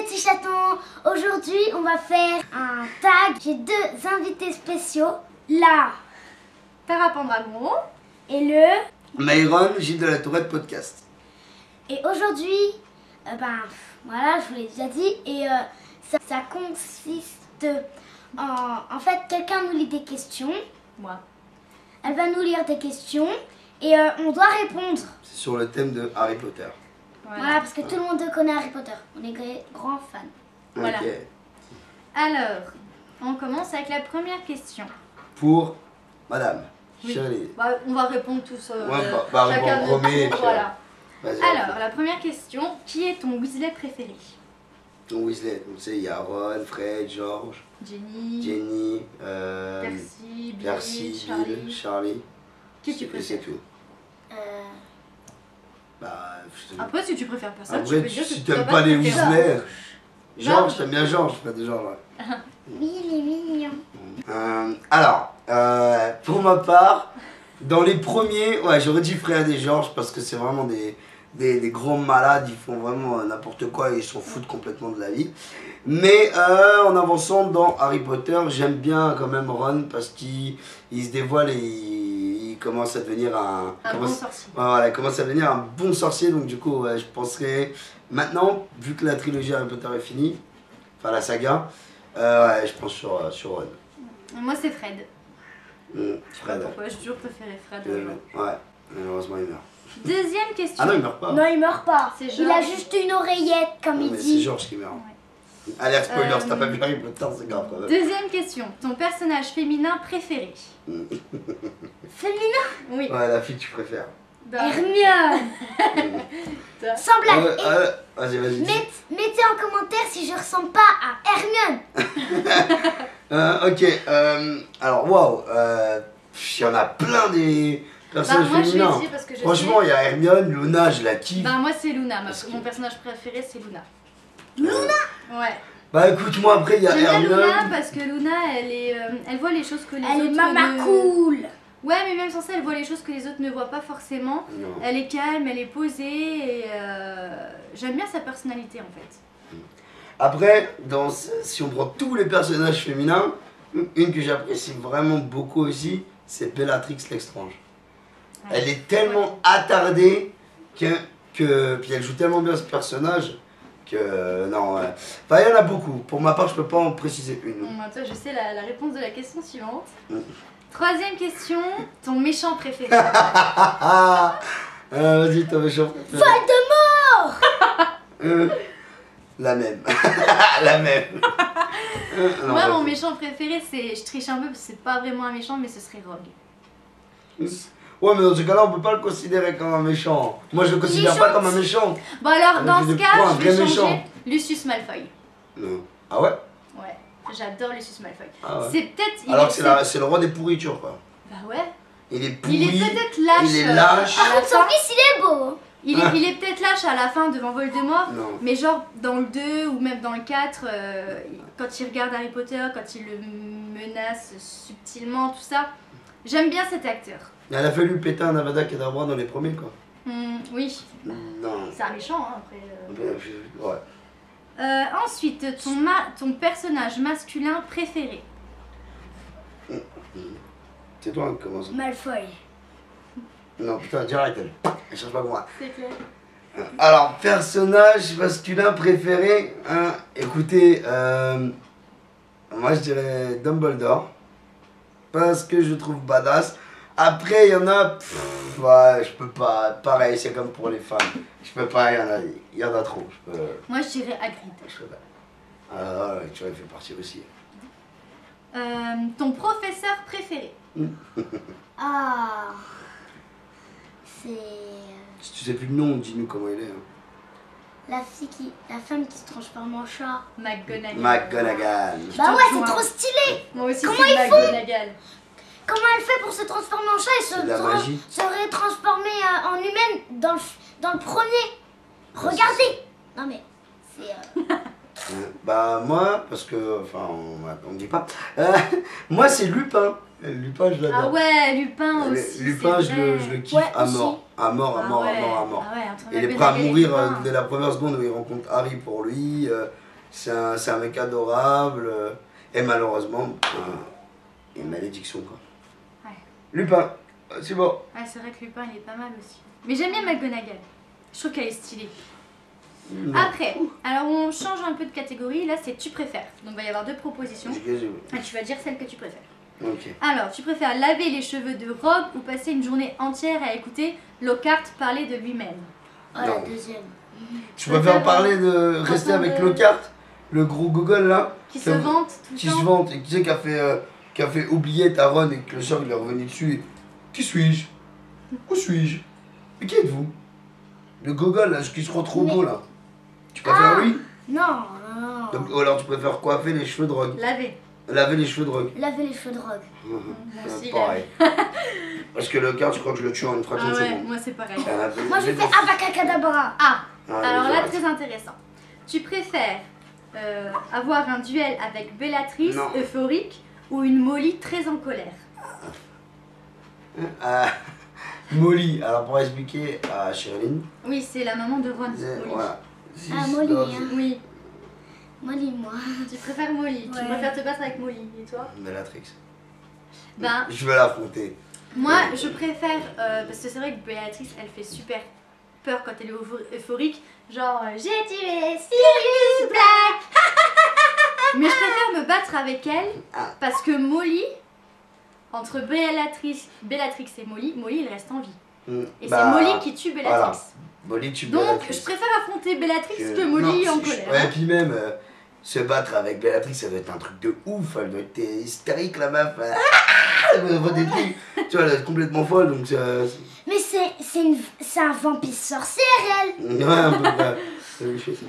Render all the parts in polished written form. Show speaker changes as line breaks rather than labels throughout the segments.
les petits chatons. Aujourd'hui, on va faire un tag. J'ai deux invités spéciaux. Là,
Tara Pendragon
et le...
Myron, Gilles de la Tourette Podcast.
Et aujourd'hui, voilà, je vous l'ai déjà dit. Et ça consiste en fait, quelqu'un nous lit des questions.
Moi.
Elle va nous lire des questions et on doit répondre.
C'est sur le thème de Harry Potter.
Voilà, parce que tout le monde connaît Harry Potter. On est grands fans.
Voilà.
Ok.
Alors, on commence avec la première question.
Pour Madame
Oui.
Shirley.
On va répondre tous
répondre
chacun de
premier,
notre
puis,
tour, voilà.
Vas-y,
Alors, la première question, qui est ton Weasley préféré?
Ton Weasley, donc il y a Ron, Fred, George,
Jenny,
Jenny,
Percy, Bill,
Percy,
Charlie.
Bill, Charlie.
Qui tu
Et
préfères?
c'est tout. Bah, je te-
Après, si tu préfères personne, tu
Après,
peux dire que
si
tu n'as
t'aimes
pas
pas
de
les
préférence.
Weasley, George,
George.
t'aimes bien George, pas de George. Ouais.
Oui, il est mignon.
Alors, pour ma part, dans les premiers, ouais, j'aurais dit Fred et George parce que c'est vraiment des grands malades, ils font vraiment n'importe quoi et ils s'en foutent complètement de la vie. Mais en avançant dans Harry Potter, j'aime bien quand même Ron parce qu'il se dévoile et il commence à devenir
Un bon sorcier.
voilà, il commence à devenir un bon sorcier, donc du coup, ouais, je penserais maintenant, vu que la trilogie Harry Potter est finie, enfin la saga, ouais, je pense sur Ron.
Moi, c'est Fred.
Fred.
Pourquoi j'ai toujours préféré Fred.
Ouais, malheureusement il meurt.
Deuxième question.
Ah non, il meurt pas.
Non, il meurt pas.
C'est
Il a
George.
juste une oreillette, comme
Non,
il
mais c'est
dit.
George qui meurt. Alerte spoiler, si t'as pas vu Harry Potter, c'est grave quand même.
Deuxième question. Ton personnage féminin préféré?
Féminin.
Oui.
Ouais, la fille que tu préfères.
Hermione. Sans blague.
Vas-y.
Mettez en commentaire si je ressemble pas à Hermione.
Ok, alors, waouh, il y en a plein des personnages
moi, je vais
féminins.
dire parce que je
Franchement, il y a Hermione, Luna, je la kiffe.
Bah, moi, c'est Luna.
Parce que-
Mon personnage préféré, c'est Luna.
Luna.
Ouais.
Bah écoute, moi après, il y a
J'aime bien Luna
Hermione.
parce que Luna, elle voit les choses que les
Elle
autres
est mama
ne...
cool.
Ouais, mais même sans ça, elle voit les choses que les autres ne voient pas forcément.
Non.
Elle est calme, elle est posée et j'aime bien sa personnalité en fait.
Après, si on prend tous les personnages féminins, une que j'apprécie vraiment beaucoup aussi, c'est Bellatrix Lestrange.
Ouais.
Elle est tellement attardée puis elle joue tellement bien ce personnage que non. Enfin, il y en a beaucoup. Pour ma part, je peux pas en préciser une.
Bon, toi, je sais la réponse de la question suivante. Troisième question, ton méchant préféré?
Vas-y, ton méchant préféré.
Voldemort.
La même. La même. Non,
Moi, mon
vas-y.
méchant préféré, c'est... Je triche un peu parce que c'est pas vraiment un méchant, mais ce serait Rogue.
Ouais, mais dans ce cas-là, on peut pas le considérer comme un méchant. Moi, je le considère pas comme un méchant.
Bon alors, dans ce
des
cas,
points,
je vais
vrai
changer
méchant.
Lucius Malfoy.
Non. Ah ouais?
Ouais, j'adore Lucius Malfoy.
Ah ouais.
C'est peut-être... il
Alors
est
que
peut-être-
c'est le roi des pourritures, quoi.
Bah ouais.
Il est pourri.
Il est peut-être lâche.
Il est lâche.
à la
Son
fin.
fils, il est beau.
Il est peut-être lâche à la fin devant Voldemort.
Non.
Mais genre dans le 2 ou même dans le 4, quand il regarde Harry Potter, quand il le menace subtilement, tout ça, j'aime bien cet acteur.
Elle a fallu péter un Avada Kedavra dans les premiers, quoi.
Oui,
Non.
c'est un méchant hein, après.
Ouais.
Ensuite, ton personnage masculin préféré.
C'est toi qui commence.
Malfoy.
Non, putain, direct, elle cherche pas moi.
C'est clair.
Alors, personnage masculin préféré, hein, écoutez, moi je dirais Dumbledore, parce que je le trouve badass. Après, il y en a, ouais, je peux pas, pareil, c'est comme pour les femmes, je peux pas, il y en a trop, je peux,
Moi je dirais Hagrid.
je peux pas. Ah ouais, tu vois, il fait partie aussi.
Ton professeur préféré.
Ah. C'est
Si tu sais plus le nom, dis-nous comment il est. Hein.
la femme qui se transforme en chat.
McGonagall.
McGonagall.
Bah ouais, c'est
rejoins.
trop stylé.
Moi aussi
Comment
c'est
ils font
McGonagall.
Comment elle fait pour se transformer en chat et
C'est de la magie.
se rétransformer en humaine dans le premier? Regardez. Non mais c'est
Bah moi, parce que, enfin, on dit pas, moi c'est Lupin. Lupin, je l'adore.
Ah ouais, Lupin aussi.
Lupin,
c'est
je
vrai.
le kiffe
Ouais,
à
aussi.
mort. À mort, à mort, à mort, à mort.
Ah ouais, entre
Il est prêt à
McGonagall et
mourir
Lupin.
dès la première seconde où il rencontre Harry pour lui. c'est un mec adorable. Et malheureusement, une malédiction quoi.
Ouais.
Lupin, c'est bon.
Ah, c'est vrai que Lupin il est pas mal aussi. Mais j'aime bien McGonagall. Je trouve qu'elle est stylée.
Non.
Après, alors on change un peu de catégorie. Là, c'est tu préfères. Donc, il va y avoir deux propositions. Et tu vas dire celle que tu préfères.
Ok.
Alors, tu préfères laver les cheveux de Rogue ou passer une journée entière à écouter Lockhart parler de lui-même?
Oh, la
Non.
deuxième.
Tu préfères parler de rester avec Lockhart, le gros gogol là,
Qui se vante tout le
qui se
temps.
vante et qui sait qui a fait oublier ta Ron et que le sort il est revenu dessus. Qui suis-je? Où suis-je? Et qui êtes-vous? Le gogol là, ce qui se rend trop beau là. Tu préfères lui?
Non, non, non.
Donc, ou alors tu préfères coiffer les cheveux de Rogue?
Laver.
Laver les cheveux de Rogue?
Laver les cheveux de Rogue.
Moi aussi,
Pareil. Parce que Lockhart, je crois que je le tue en une fraction
Ah
de
ouais,
seconde.
moi c'est pareil.
Moi, je fais Abacacadabra.
Ah,
Ah,
alors
vas-y,
là,
arrête.
très intéressant. Tu préfères avoir un duel avec Bellatrix
Non.
euphorique ou une Molly très en colère?
Molly, alors pour expliquer à Sherilyn,
Oui, c'est la maman de Ron. Molly.
voilà.
Ah, Molly, hein.
Oui,
Molly, moi.
tu préfères Molly. Tu
Ouais.
préfères te battre avec Molly. Et toi?
Bellatrix.
Ben,
Je veux l'affronter.
moi, je préfère, parce que c'est vrai que Bellatrix, elle fait super peur quand elle est euphorique. Genre, j'ai tué Sirius Black. Mais je préfère me battre avec elle parce que Molly, entre Bellatrix et Molly, Molly, il reste en vie. Et c'est Molly qui tue Bellatrix.
Voilà. Molly tue
Donc,
Bellatrix.
je préfère affronter Bellatrix que Molly
Non,
en
c'est-
colère.
Ouais, et puis même, se battre avec Bellatrix, ça doit être un truc de ouf. Elle doit être hystérique, la meuf. Elle doit avoir des trucs. Tu vois, elle est complètement folle, donc
Mais c'est un vampire sorcière, elle.
ouais, un peu pas.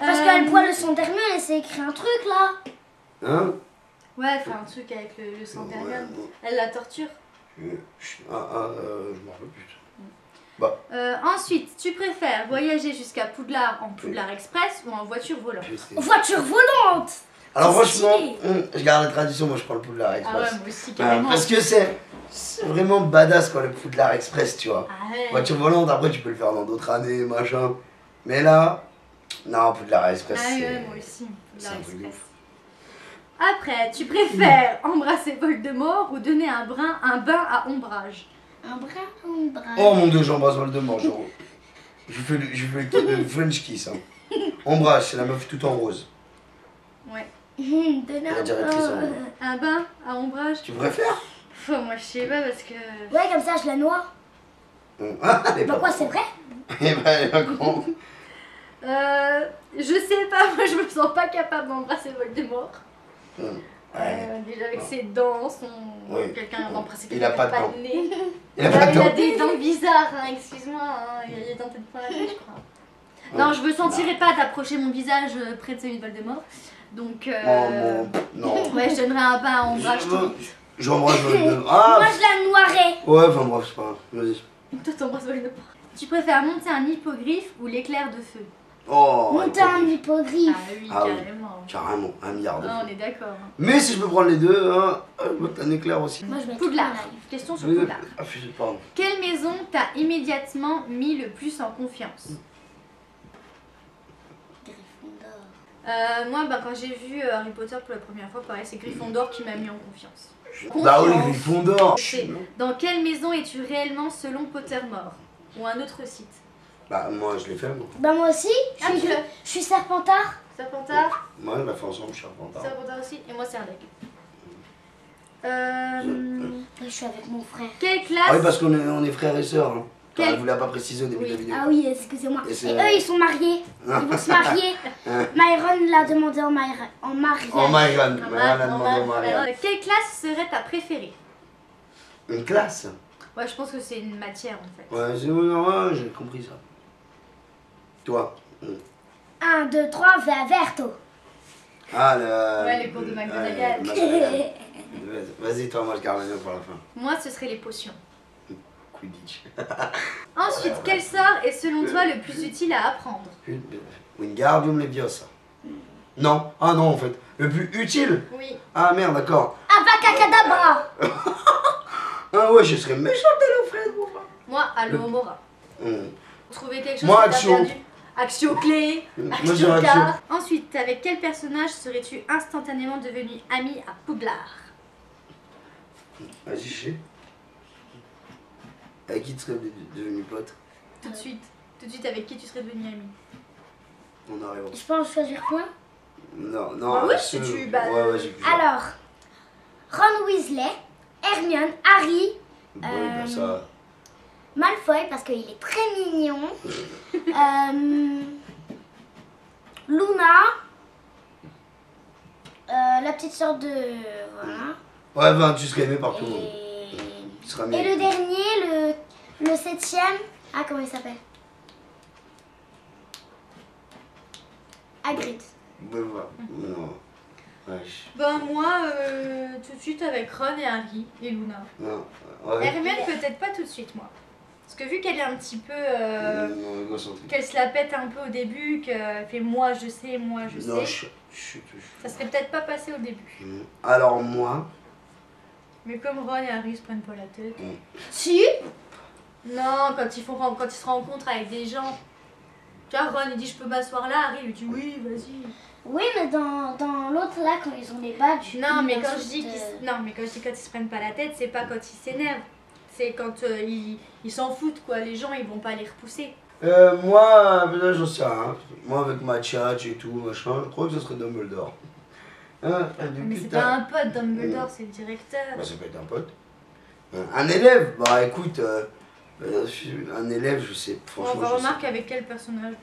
Parce qu'elle boit le sang d'Hermione et s'est écrit un truc là.
Hein?
Ouais, elle fait un truc avec le sang d'Hermione.
Ouais,
Elle la torture.
je m'en rappelle plus.
Ensuite, tu préfères voyager jusqu'à Poudlard en Poudlard Express ou en voiture volante?
Voiture volante.
Alors
C'est
franchement,
stylé.
je garde la tradition, moi je prends le Poudlard
Ah
Express.
ouais, moi aussi, carrément.
Parce que c'est vraiment badass quoi, le Poudlard Express, tu vois.
Ah ouais.
Voiture volante, après tu peux le faire dans d'autres années, machin. Mais là, non, Poudlard Express,
Ah
c'est...
ouais, moi aussi,
c'est
Poudlard
un truc de
Express. Après, tu préfères embrasser Voldemort ou donner un bain à ombrage?
Un bras ou un bras.
Oh mon dieu, j'embrasse Voldemort, genre. Je fais le French kiss. Hein. Ombrage, c'est la meuf tout en rose.
Ouais.
De
La directrice en rose.
Un bain à ombrage?
Tu préfères?
Moi, je sais pas parce que...
Ouais, comme ça je la noie.
Ah, elle est pas
Pourquoi
con.
c'est vrai?
Eh ben, elle est pas con.
Je sais pas, moi je me sens pas capable d'embrasser Voldemort.
Ouais.
Déjà avec ses dents,
Oui.
quelqu'un d'embrasser
Il
quelqu'un
a pas
qui a
de
pas
dents.
de nez.
Il a pas de
Il a
dents.
des dents bizarres, hein, excuse-moi, hein, il a des dents peut-être pas la tête, je crois. Non, je me sentirais pas d'approcher mon visage près de celui de Voldemort. Donc,
Oh mon... Non.
ouais, je donnerais un bain à ombrage tout vite.
J'embrasse Voldemort. Ah
Moi je la noierais.
ouais, enfin bref, c'est pas grave. Vas-y.
Toi, t'embrasses Voldemort. Tu préfères monter un hippogriffe ou l'éclair de feu?
Oh,
Monter un hippogriffe.
Oui,
Ah oui.
carrément.
Carrément, 1 milliard de
Ah,
fois.
on est d'accord.
Mais si je peux prendre les deux, hein, je veux un éclair aussi.
Moi je vais
Poudlard.
tout live.
Question sur
Oui,
Poudlard.
ah, pardon.
Quelle maison t'a immédiatement mis le plus en confiance?
Gryffondor.
Moi, quand j'ai vu Harry Potter pour la première fois, pareil, c'est Gryffondor qui m'a mis en confiance.
Bah oui,
Confiance.
Gryffondor.
C'est dans quelle maison es-tu réellement selon Pottermore? Ou un autre site?
Bah moi je l'ai fait moi.
Bah moi aussi,
Ah, tu l'as.
je suis Serpentard.
Serpentard?
Moi on l'a fait ensemble, je suis Serpentard.
Serpentard aussi? Et moi, Serdaigle.
Je suis avec mon frère.
Quelle
Ah
classe?
oui parce qu'on est frères et sœurs. Hein.
Quel-
Elle voulait pas préciser au début
Oui.
de la vidéo.
Ah oui, excusez-moi.
Et
Et
c'est-
eux ils sont mariés. Ils vont se marier. Myron l'a demandé en mariage.
Oh Myron, Myron a demandé au mariage.
Quelle classe serait ta préférée?
Une classe.
Ouais, je pense que c'est une matière en fait.
Ouais, ouais, j'ai compris ça. Toi.
1, 2, 3, verto.
Ah le...
Ouais, les cours de McGonagall.
Vas-y toi, moi je garde le mien pour la fin.
Moi, ce serait les potions.
Quidditch.
Ensuite, quel sort est selon toi le plus utile à apprendre?
Wingardium Leviosa. Non, ah non en fait. Le plus utile.
Oui.
Ah merde, d'accord.
Abacacadabra.
Ah ouais, je serais méchant de Fred.
Moi, Alohomora.
Hum.
Trouver quelque chose
Moi,
que t'as
Action.
perdu. Action clé,
Moi,
action
j'aurais
quart. Ensuite, avec quel personnage serais-tu instantanément devenu ami à Poudlard?
Vas-y, je sais. Avec qui tu serais devenu pote?
Tout de suite, avec qui tu serais devenu ami?
On arrive.
Je peux en choisir plein.
Non, non.
Ah oui, si tu... Bah,
ouais, j'ai plusieurs.
Alors, Ron Weasley, Hermione, Harry,
Oui, bah ça.
Malfoy parce qu'il est très mignon, Luna, la petite sœur de... Voilà.
Ouais, ben, tu serais aimé par tout le monde. Tu seras
Et
aimé.
le dernier, le septième, ah comment il s'appelle? Hagrid.
Ouais, ouais. Non. Ouais,
Ben moi, tout de suite avec Ron et Harry et Luna.
non. Ouais.
Hermione peut-être pas tout de suite moi. Parce que vu qu'elle est un petit peu...
Non, égocentrique.
qu'elle se la pète un peu au début, qu'elle fait moi je sais,
Non,
ça serait peut-être pas passé au début.
Alors, moi.
Mais comme Ron et Harry se prennent pas la tête.
Si.
Non, quand ils se rencontrent avec des gens. Tu vois, Ron il dit je peux m'asseoir là, Harry lui dit oui, vas-y.
Oui, mais dans l'autre là, quand ils ont des badges.
Non, mais
ils
quand je dis
insultent,
quand ils se prennent pas la tête, c'est pas quand ils s'énervent. C'est quand ils s'en foutent quoi, les gens ils vont pas les repousser.
Moi, là, j'en sais rien. Moi, avec ma tchatch et tout, machin, je crois que ce serait Dumbledore. Hein,
Mais c'est pas un pote, Dumbledore, c'est le directeur.
Bah, ça peut être un pote. Un élève, bah écoute, un élève, je sais, franchement.
On
je
remarque avec quel personnage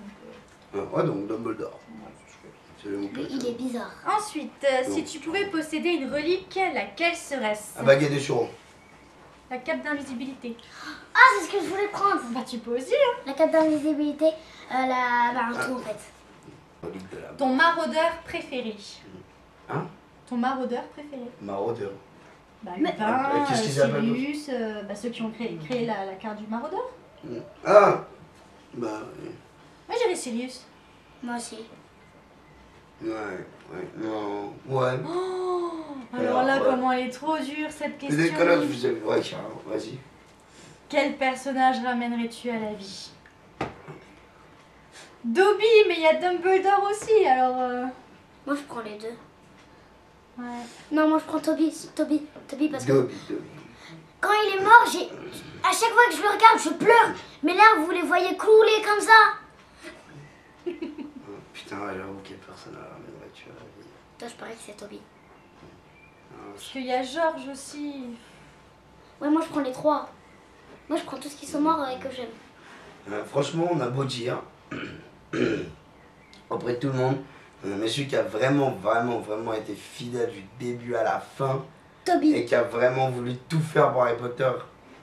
donc,
Ouais, donc Dumbledore. C'est mon pote.
Il est bizarre.
Ensuite, si tu pouvais posséder une relique, laquelle serait-ce?
Un baguette de sureau.
La cape d'invisibilité.
Ah, c'est ce que je voulais prendre.
Bah tu peux aussi hein.
La cape d'invisibilité, un tout en fait.
Relique de la
Ton maraudeur préféré.
Hein?
Ton maraudeur préféré.
Maraudeur.
Bah
Mais-
Lupin,
Qu'est-ce qu'ils appellent
Sirius, ceux qui ont créé la carte du maraudeur.
Ah bah
Moi j'irais Sirius.
Moi aussi.
ouais, non, ouais.
Oh,
Alors,
alors là
ouais.
comment elle est trop dure cette
C'est
question.
des collègues, je vous ai... Ouais, carrément, vas-y.
Quel personnage ramènerais-tu à la vie? Dobby, mais il y a Dumbledore aussi alors...
Moi je prends les deux.
Ouais.
Non, moi je prends Toby parce que
Dobby.
quand il est mort, à chaque fois que je le regarde, je pleure. Mais là, vous les voyez couler comme ça.
Putain, ouais, j'avoue quelle personne a ramènerait tu à la vie.
Toi, je parie que c'est Toby.
Parce qu'il y a George aussi.
Ouais, moi je prends les trois. Moi je prends tous qui sont morts et que j'aime.
Franchement, on a beau dire, auprès de tout le monde, mais celui qui a vraiment été fidèle du début à la fin
Toby.
et qui a vraiment voulu tout faire pour Harry Potter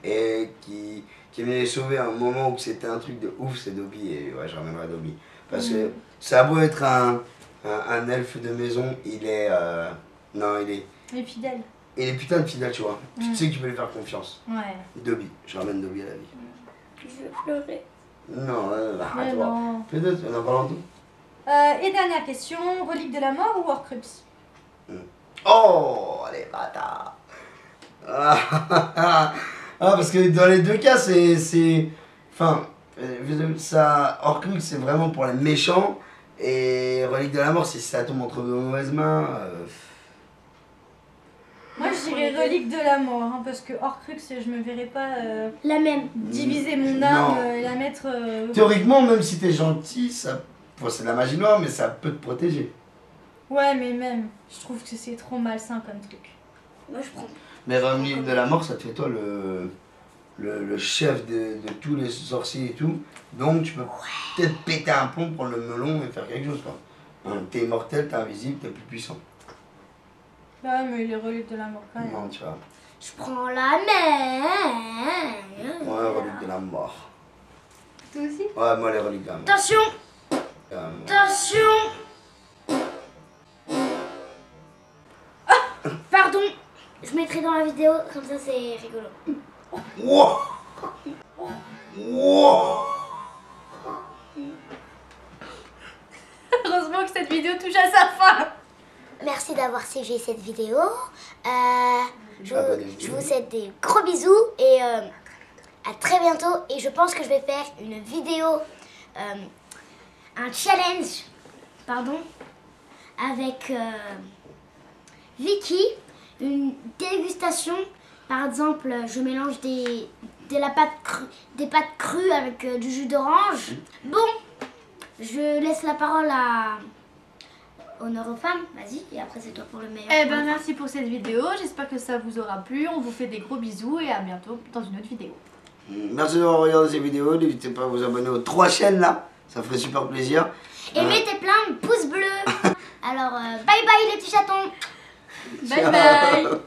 et qui est venu les sauver à un moment où c'était un truc de ouf, c'est Dobby. Et ouais, je ramènerai Dobby. Parce que ça a beau être un elfe de maison, il est. Non, il
Les fidèles.
est putain de fidèle, tu vois. Tu sais que tu peux lui faire confiance.
Ouais.
Dobby, je ramène Dobby à la vie.
Je vais pleurer.
Non,
Mais
arrête-toi.
non.
Peut-être, on en parle en tout.
Et dernière question, relique de la mort ou Horcrux?
Oh, les bâtards. Ah, parce que dans les deux cas, c'est... Enfin, ça, Horcrux, c'est vraiment pour les méchants. Et Relique de la mort, si ça tombe entre de mauvaises mains...
Moi je dirais relique de la mort, hein, parce que Horcrux, je me verrais pas
La même.
diviser mon
Non.
âme et la mettre...
Théoriquement, même si t'es gentil, ça... Bon, c'est de la magie noire, mais ça peut te protéger.
Ouais, mais même, je trouve que c'est trop malsain comme truc.
Moi je prends.
Mais Relique de la mort, ça te fait toi le chef de tous les sorciers et tout. Donc tu peux peut-être péter un plomb, prendre le melon et faire quelque chose, quoi. Hein, t'es immortel, t'es invisible, t'es plus puissant.
Ouais, mais les reliques de la mort quand même.
Non, tu vois.
Je prends la même.
Ouais, Relique de la mort.
Toi aussi?
Ouais, moi les Reliques de la mort.
Attention, attention. Pardon, je mettrai dans la vidéo, comme ça c'est rigolo.
Wow. Wow.
Heureusement que cette vidéo touche à sa fin.
Merci d'avoir suivi cette vidéo. Je
Abonnez-vous.
vous souhaite des gros bisous et à très bientôt. Et je pense que je vais faire une vidéo un challenge, pardon, avec Vicky, une dégustation. Par exemple, je mélange des pâtes crues avec du jus d'orange. Bon, je laisse la parole à Honneur aux femmes, vas-y, et après c'est toi pour le meilleur.
Eh ben merci pour cette vidéo, j'espère que ça vous aura plu, on vous fait des gros bisous et à bientôt dans une autre vidéo.
Merci d'avoir regardé cette vidéo, n'hésitez pas à vous abonner aux 3 chaînes là, ça ferait super plaisir.
Et mettez plein de pouces bleus. Alors bye bye les petits chatons.
Bye bye.